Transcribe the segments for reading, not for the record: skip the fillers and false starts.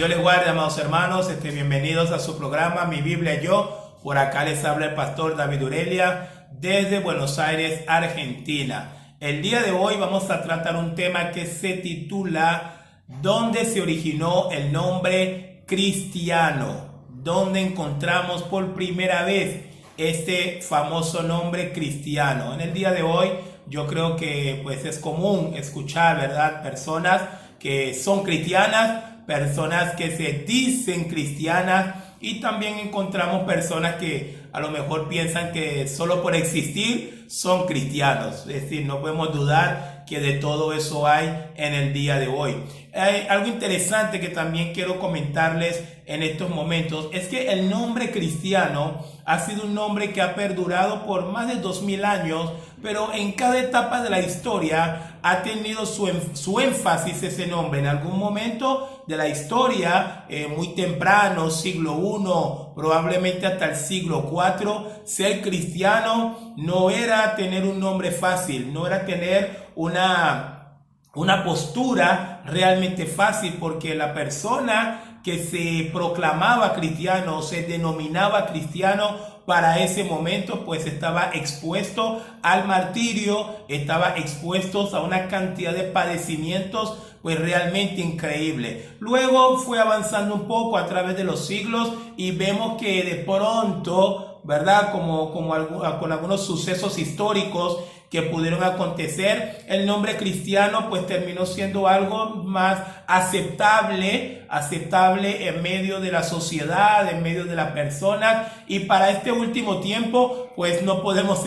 Dios les guarde, amados hermanos. Bienvenidos a su programa Mi Biblia y Yo. Por acá les habla el pastor David Urelia desde Buenos Aires, Argentina. El día de hoy vamos a tratar un tema que se titula ¿Dónde se originó el nombre cristiano? ¿Dónde encontramos por primera vez este famoso nombre cristiano? En el día de hoy yo creo que pues es común escuchar, ¿verdad? Personas que son cristianas, personas que se dicen cristianas, y también encontramos personas que a lo mejor piensan que solo por existir son cristianos. Es decir, no podemos dudar que de todo eso hay en el día de hoy. Hay algo interesante que también quiero comentarles en estos momentos, es que el nombre cristiano ha sido un nombre que ha perdurado por más de 2000 años, pero en cada etapa de la historia ha tenido su énfasis ese nombre. En algún momento de la historia, muy temprano, siglo I, probablemente hasta el siglo IV, ser cristiano no era tener un nombre fácil, no era tener una postura realmente fácil, porque la persona que se proclamaba cristiano o se denominaba cristiano para ese momento pues estaba expuesto al martirio, estaba expuesto a una cantidad de padecimientos pues realmente increíble. Luego fue avanzando un poco a través de los siglos y vemos que de pronto, ¿verdad? Con algunos sucesos históricos que pudieron acontecer, el nombre cristiano pues terminó siendo algo más aceptable en medio de la sociedad, en medio de las personas. Y para este último tiempo pues no podemos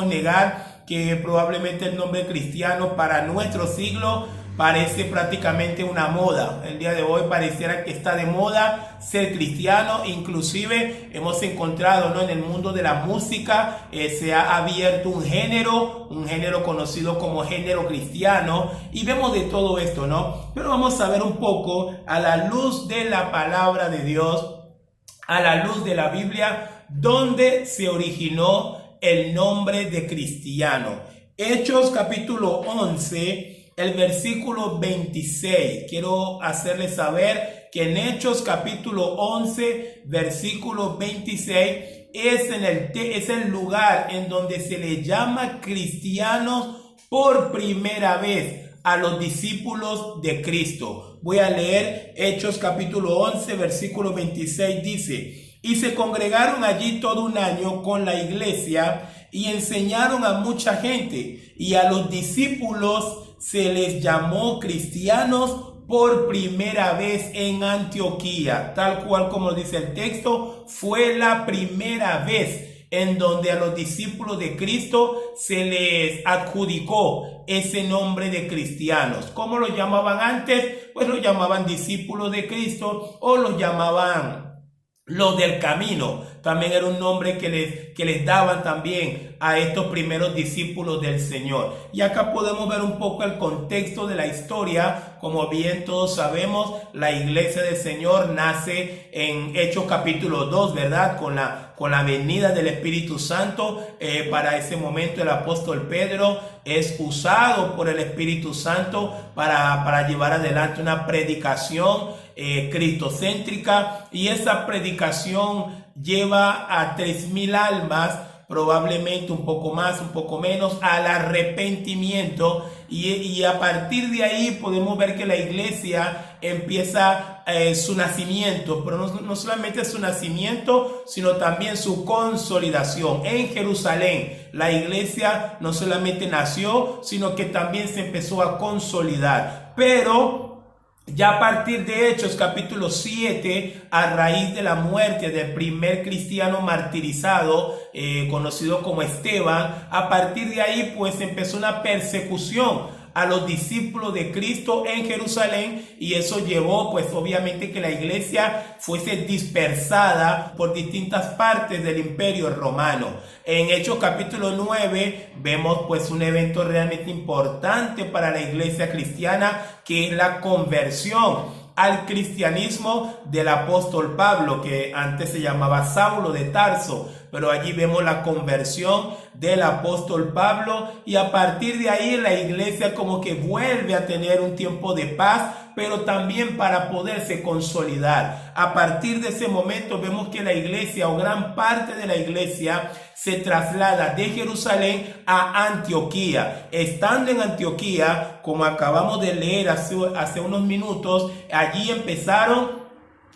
negar que probablemente el nombre cristiano para nuestro siglo parece prácticamente una moda. El día de hoy pareciera que está de moda ser cristiano. Inclusive hemos encontrado, ¿no?, en el mundo de la música se ha abierto un género conocido como género cristiano, y vemos de todo esto, ¿no? Pero vamos a ver un poco a la luz de la palabra de Dios, a la luz de la Biblia, dónde se originó el nombre de cristiano. Hechos capítulo 11, el versículo 26. Quiero hacerles saber que en Hechos capítulo 11, versículo 26, es el lugar en donde se le llama cristianos por primera vez a los discípulos de Cristo. Voy a leer Hechos capítulo 11, versículo 26, dice: y se congregaron allí todo un año con la iglesia y enseñaron a mucha gente, y a los discípulos se les llamó cristianos por primera vez en Antioquía. Tal cual como dice el texto, fue la primera vez en donde a los discípulos de Cristo se les adjudicó ese nombre de cristianos. ¿Cómo los llamaban antes? Pues los llamaban discípulos de Cristo, o los llamaban los del camino. También era un nombre que les daban también a estos primeros discípulos del Señor. Y acá podemos ver un poco el contexto de la historia. Como bien todos sabemos, la iglesia del Señor nace en Hechos capítulo 2, ¿verdad? Con la venida del Espíritu Santo. Para ese momento el apóstol Pedro es usado por el Espíritu Santo para llevar adelante una predicación cristocéntrica, y esa predicación lleva a 3000 almas, probablemente un poco más, un poco menos, al arrepentimiento, y a partir de ahí podemos ver que la iglesia empieza su nacimiento, pero no solamente su nacimiento, sino también su consolidación en Jerusalén. La iglesia no solamente nació, sino que también se empezó a consolidar. Pero ya a partir de Hechos capítulo 7, a raíz de la muerte del primer cristiano martirizado, conocido como Esteban, a partir de ahí pues empezó una persecución a los discípulos de Cristo en Jerusalén, y eso llevó pues obviamente que la iglesia fuese dispersada por distintas partes del imperio romano. En Hechos capítulo 9 vemos pues un evento realmente importante para la iglesia cristiana, que es la conversión al cristianismo del apóstol Pablo, que antes se llamaba Saulo de Tarso, pero allí vemos la conversión del apóstol Pablo, y a partir de ahí la iglesia como que vuelve a tener un tiempo de paz, pero también para poderse consolidar. A partir de ese momento vemos que la iglesia, o gran parte de la iglesia, se traslada de Jerusalén a Antioquía. Estando en Antioquía, como acabamos de leer hace unos minutos, allí empezaron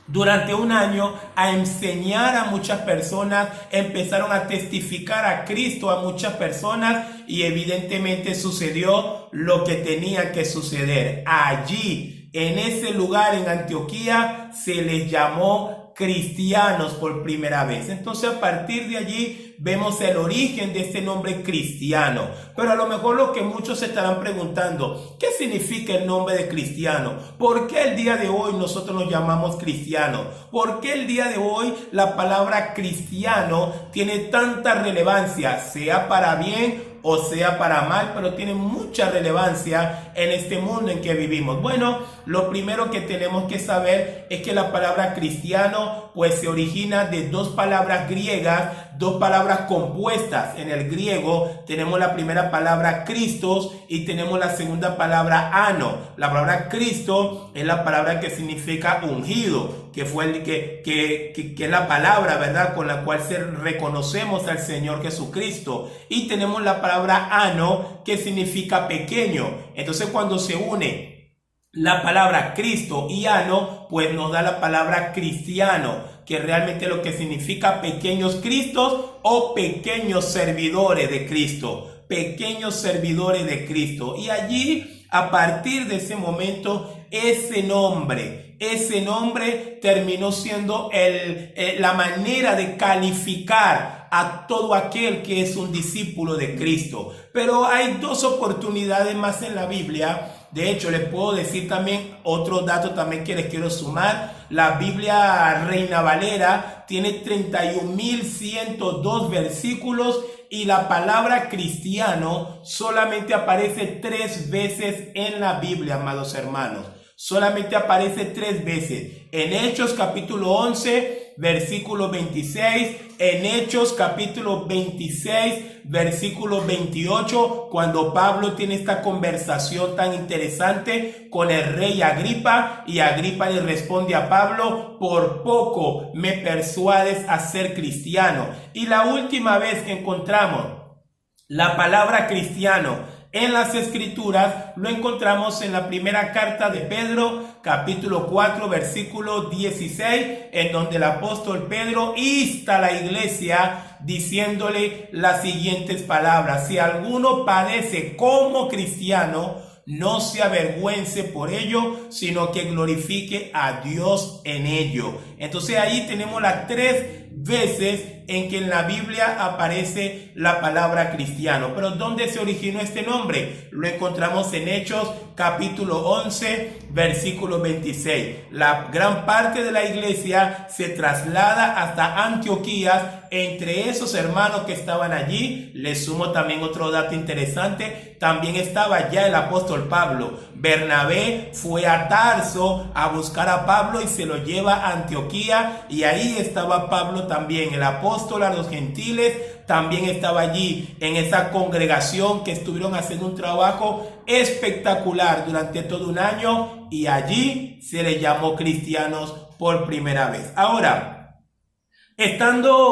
durante un año a enseñar a muchas personas, empezaron a testificar a Cristo a muchas personas, y evidentemente sucedió lo que tenía que suceder. Allí, en ese lugar, en Antioquía, se les llamó cristianos por primera vez. Entonces, a partir de allí vemos el origen de este nombre cristiano. Pero a lo mejor lo que muchos se estarán preguntando, ¿qué significa el nombre de cristiano? ¿Por qué el día de hoy nosotros nos llamamos cristianos? ¿Por qué el día de hoy la palabra cristiano tiene tanta relevancia, sea para bien o sea para mal, pero tiene mucha relevancia en este mundo en que vivimos? Bueno, lo primero que tenemos que saber es que la palabra cristiano pues se origina de dos palabras griegas, dos palabras compuestas. En el griego tenemos la primera palabra Christos y tenemos la segunda palabra ano. La palabra Cristo es la palabra que significa ungido, que fue el que es la palabra, ¿verdad?, con la cual reconocemos al Señor Jesucristo. Y tenemos la palabra ano, que significa pequeño. Entonces, cuando se une la palabra Cristo y ano, pues nos da la palabra cristiano, que realmente lo que significa pequeños Cristos o pequeños servidores de Cristo. Pequeños servidores de Cristo. Y allí, a partir de ese momento, ese nombre terminó siendo la manera de calificar a todo aquel que es un discípulo de Cristo. Pero hay dos oportunidades más en la Biblia. De hecho, les puedo decir también otro dato también que les quiero sumar. La Biblia Reina Valera tiene 31.102 versículos, y la palabra cristiano solamente aparece 3 veces en la Biblia, amados hermanos. Solamente aparece 3 veces. En Hechos capítulo 11, versículo 26. En Hechos capítulo 26, versículo 28, cuando Pablo tiene esta conversación tan interesante con el rey Agripa, y Agripa le responde a Pablo: por poco me persuades a ser cristiano. Y la última vez que encontramos la palabra cristiano en las Escrituras, lo encontramos en la primera carta de Pedro, capítulo 4, versículo 16, en donde el apóstol Pedro insta a la iglesia diciéndole las siguientes palabras: si alguno padece como cristiano, no se avergüence por ello, sino que glorifique a Dios en ello. Entonces ahí tenemos las 3 veces en que en la Biblia aparece la palabra cristiano. Pero ¿dónde se originó este nombre? Lo encontramos en Hechos capítulo 11, versículo 26. La gran parte de la iglesia se traslada hasta Antioquía. Entre esos hermanos que estaban allí, les sumo también otro dato interesante, también estaba ya el apóstol Pablo. Bernabé fue a Tarso a buscar a Pablo y se lo lleva a Antioquía, y ahí estaba Pablo también. El apóstol a los gentiles también estaba allí en esa congregación, que estuvieron haciendo un trabajo espectacular durante todo un año, y allí se les llamó cristianos por primera vez. Ahora,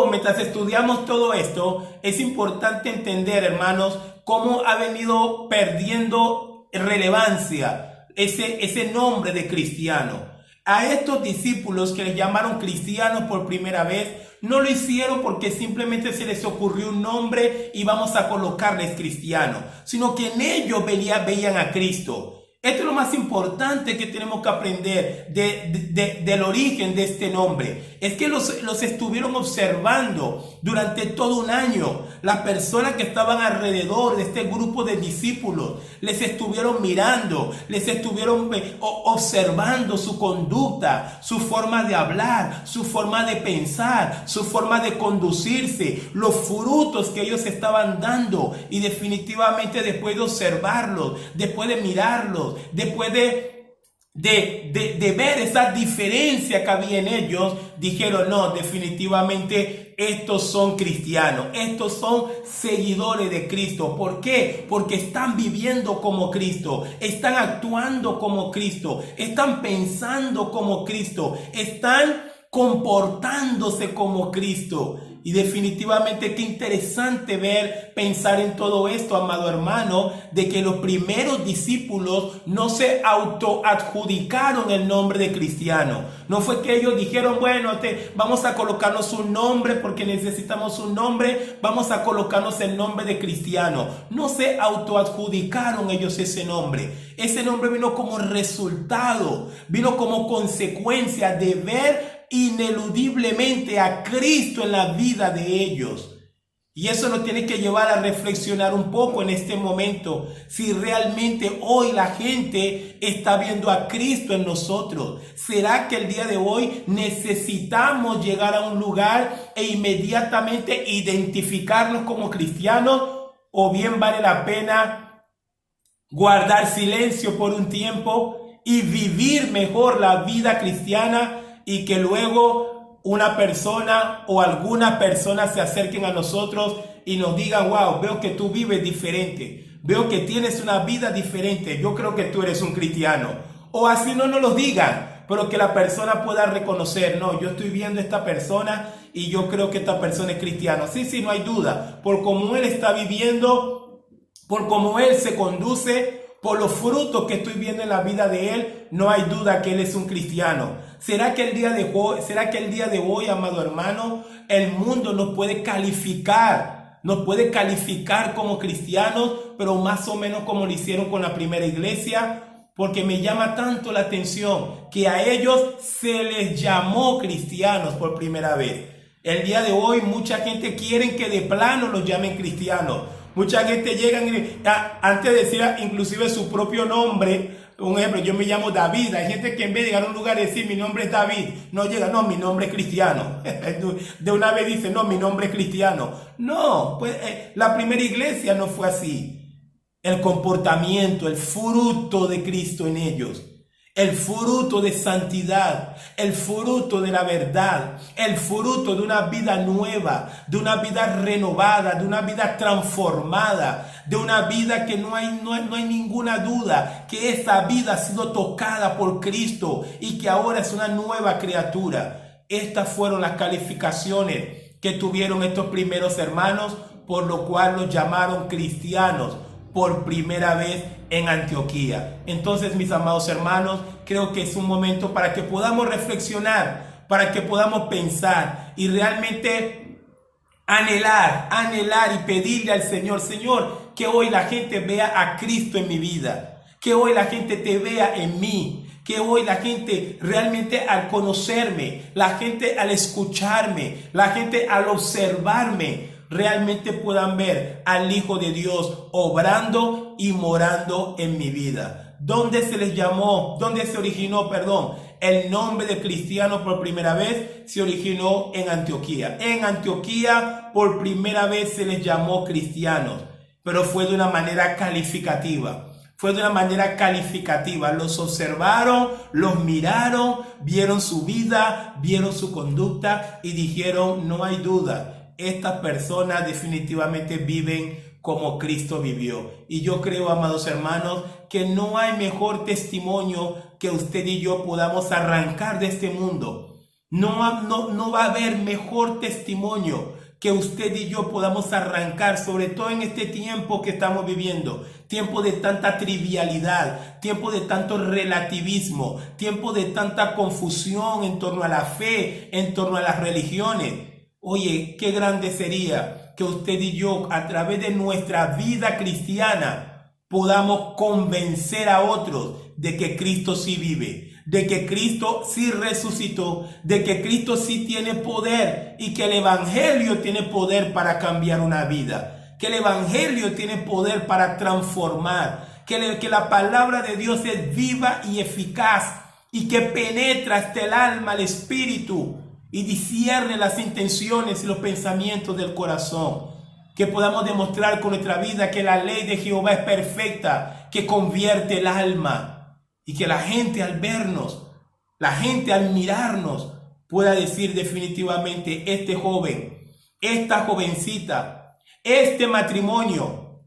mientras estudiamos todo esto, es importante entender, hermanos, cómo ha venido perdiendo relevancia ese nombre de cristiano. A estos discípulos que les llamaron cristianos por primera vez, no lo hicieron porque simplemente se les ocurrió un nombre y vamos a colocarles cristiano, sino que en ellos veían a Cristo. Esto es lo más importante que tenemos que aprender del origen de este nombre. Es que los estuvieron observando durante todo un año. Las personas que estaban alrededor de este grupo de discípulos les estuvieron mirando, les estuvieron observando su conducta, su forma de hablar, su forma de pensar, su forma de conducirse, los frutos que ellos estaban dando. Y definitivamente, después de observarlos, después de mirarlos, después de de ver esa diferencia que había en ellos, dijeron, no, definitivamente estos son cristianos, estos son seguidores de Cristo. ¿Por qué? Porque están viviendo como Cristo, están actuando como Cristo, están pensando como Cristo, están comportándose como Cristo. Y definitivamente qué interesante pensar en todo esto, amado hermano, de que los primeros discípulos no se autoadjudicaron el nombre de cristiano. No fue que ellos dijeron, bueno, vamos a colocarnos un nombre porque necesitamos un nombre, vamos a colocarnos el nombre de cristiano. No se autoadjudicaron ellos ese nombre. Ese nombre vino como resultado, vino como consecuencia de ver ineludiblemente a Cristo en la vida de ellos. Y eso nos tiene que llevar a reflexionar un poco en este momento, si realmente hoy la gente está viendo a Cristo en nosotros. ¿Será que el día de hoy necesitamos llegar a un lugar e inmediatamente identificarnos como cristianos? ¿O bien vale la pena guardar silencio por un tiempo y vivir mejor la vida cristiana, y que luego una persona o algunas personas se acerquen a nosotros y nos digan, wow, veo que tú vives diferente, veo que tienes una vida diferente, yo creo que tú eres un cristiano? O así no nos lo digan, pero que la persona pueda reconocer, no, yo estoy viendo a esta persona y yo creo que esta persona es cristiano. Sí, no hay duda, por cómo él está viviendo, por cómo él se conduce, por los frutos que estoy viendo en la vida de él, no hay duda que él es un cristiano. ¿Será que el día de hoy, amado hermano, el mundo nos puede calificar como cristianos, pero más o menos como lo hicieron con la primera iglesia? Porque me llama tanto la atención que a ellos se les llamó cristianos por primera vez. El día de hoy mucha gente quiere que de plano los llamen cristianos. Mucha gente llega antes de decir inclusive su propio nombre. Un ejemplo, yo me llamo David. Hay gente que en vez de llegar a un lugar y decir mi nombre es David, no llega, no, mi nombre es cristiano. De una vez dice, no, mi nombre es cristiano. No, pues la primera iglesia no fue así. El comportamiento, el fruto de Cristo en ellos, el fruto de santidad, el fruto de la verdad, el fruto de una vida nueva, de una vida renovada, de una vida transformada, de una vida que no hay ninguna duda que esa vida ha sido tocada por Cristo y que ahora es una nueva criatura. Estas fueron las calificaciones que tuvieron estos primeros hermanos, por lo cual los llamaron cristianos por primera vez en Antioquía. Entonces, mis amados hermanos, creo que es un momento para que podamos reflexionar, para que podamos pensar y realmente anhelar y pedirle al Señor, Señor, que hoy la gente vea a Cristo en mi vida, que hoy la gente te vea en mí, que hoy la gente realmente al conocerme, la gente al escucharme, la gente al observarme, realmente puedan ver al Hijo de Dios obrando y morando en mi vida. ¿Dónde se originó el nombre de cristiano por primera vez? Se originó en Antioquía. En Antioquía por primera vez se les llamó cristianos, pero fue de una manera calificativa. Los observaron, los miraron, vieron su vida, vieron su conducta y dijeron, no hay duda, estas personas definitivamente viven como Cristo vivió. Y yo creo, amados hermanos, que no hay mejor testimonio que usted y yo podamos arrancar de este mundo. No va a haber mejor testimonio que usted y yo podamos arrancar, sobre todo en este tiempo que estamos viviendo, tiempo de tanta trivialidad, tiempo de tanto relativismo, tiempo de tanta confusión en torno a la fe, en torno a las religiones. Oye, qué grande sería que usted y yo, a través de nuestra vida cristiana, podamos convencer a otros de que Cristo sí vive, de que Cristo sí resucitó, de que Cristo sí tiene poder y que el Evangelio tiene poder para cambiar una vida, que el Evangelio tiene poder para transformar, que la palabra de Dios es viva y eficaz y que penetra hasta el alma, el espíritu, y discierne las intenciones y los pensamientos del corazón. Que podamos demostrar con nuestra vida que la ley de Jehová es perfecta, que convierte el alma. y que la gente al vernos, la gente al mirarnos, pueda decir definitivamente: este joven, esta jovencita, este matrimonio,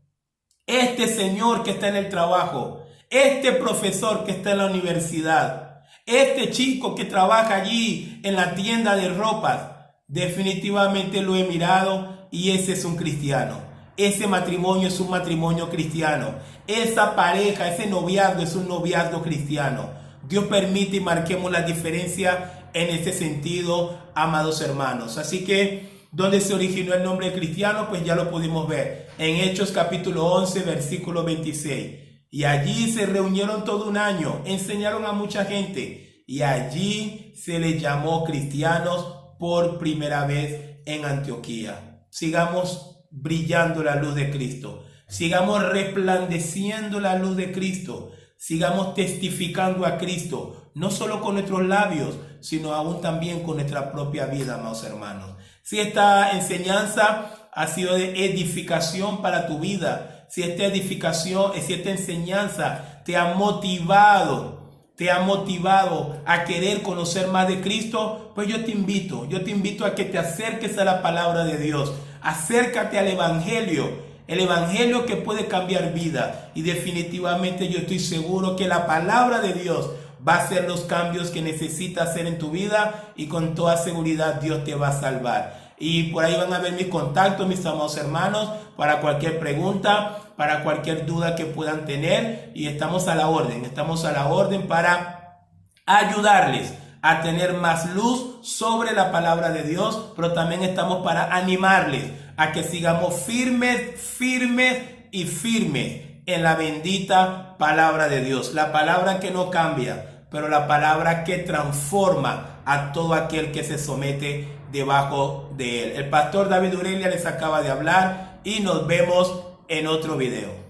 este señor que está en el trabajo, este profesor que está en la universidad, este chico que trabaja allí en la tienda de ropas, definitivamente lo he mirado y ese es un cristiano. Ese matrimonio es un matrimonio cristiano. Esa pareja, ese noviazgo es un noviazgo cristiano. Dios permite y marquemos la diferencia en este sentido, amados hermanos. Así que, ¿dónde se originó el nombre cristiano? Pues ya lo pudimos ver en Hechos capítulo 11, versículo 26. Y allí se reunieron todo un año, enseñaron a mucha gente y allí se les llamó cristianos por primera vez en Antioquía. Sigamos brillando la luz de Cristo, sigamos resplandeciendo la luz de Cristo, sigamos testificando a Cristo, no solo con nuestros labios, sino aún también con nuestra propia vida, amados hermanos. Si esta enseñanza ha sido de edificación para tu vida, si esta enseñanza te ha motivado a querer conocer más de Cristo, pues yo te invito a que te acerques a la palabra de Dios. Acércate al evangelio, el evangelio que puede cambiar vida, y definitivamente yo estoy seguro que la palabra de Dios va a hacer los cambios que necesitas hacer en tu vida, y con toda seguridad Dios te va a salvar. Y por ahí van a ver mis contactos, mis amados hermanos, para cualquier pregunta, para cualquier duda que puedan tener, y estamos a la orden para ayudarles a tener más luz sobre la palabra de Dios, pero también estamos para animarles a que sigamos firmes en la bendita palabra de Dios, la palabra que no cambia, pero la palabra que transforma a todo aquel que se somete debajo de él. El pastor David Urelia les acaba de hablar y nos vemos en otro video.